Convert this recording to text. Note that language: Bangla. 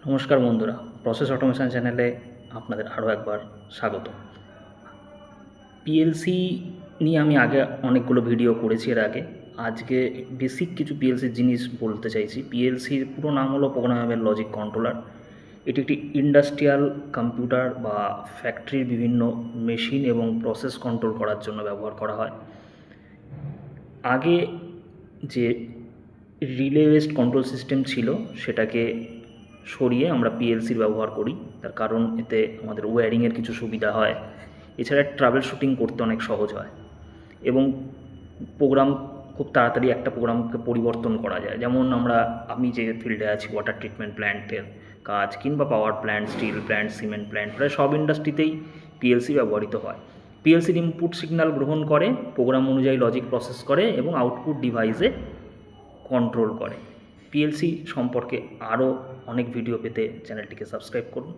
নমস্কার বন্ধুরা, প্রসেস অটোমেশন চ্যানেলে আপনাদের আরও একবার স্বাগত। পিএলসি নিয়ে আমি আগে অনেকগুলো ভিডিও করেছি এর আগে। আজকে বেসিক কিছু পিএলসির জিনিস বলতে চাইছি। পিএলসির পুরো নাম হলো প্রোগ্রামেবল লজিক কন্ট্রোলার। এটি একটি ইন্ডাস্ট্রিয়াল কম্পিউটার বা ফ্যাক্টরির বিভিন্ন মেশিন এবং প্রসেস কন্ট্রোল করার জন্য ব্যবহার করা হয়। আগে যে রিলে বেসড কন্ট্রোল সিস্টেম ছিল সেটাকে সরিয়ে আমরা পিএলসির ব্যবহার করি। তার কারণ এতে আমাদের ওয়্যারিংয়ের কিছু সুবিধা হয়, এছাড়া ট্রাভেল শুটিং করতে অনেক সহজ হয় এবং প্রোগ্রাম খুব তাড়াতাড়ি একটা প্রোগ্রামকে পরিবর্তন করা যায়। যেমন আমি যে ফিল্ডে আছি, ওয়াটার ট্রিটমেন্ট প্ল্যান্টের কাজ কিংবা power plant, steel plant, cement plant, প্রায় সব ইন্ডাস্ট্রিতেই পিএলসি ব্যবহৃত হয়। পিএলসির ইনপুট সিগন্যাল গ্রহণ করে, প্রোগ্রাম অনুযায়ী লজিক প্রসেস করে এবং আউটপুট ডিভাইসে কন্ট্রোল করে। পিএলসি সম্পর্কে আরও অনেক ভিডিও পেতে চ্যানেলটিকে সাবস্ক্রাইব করুন।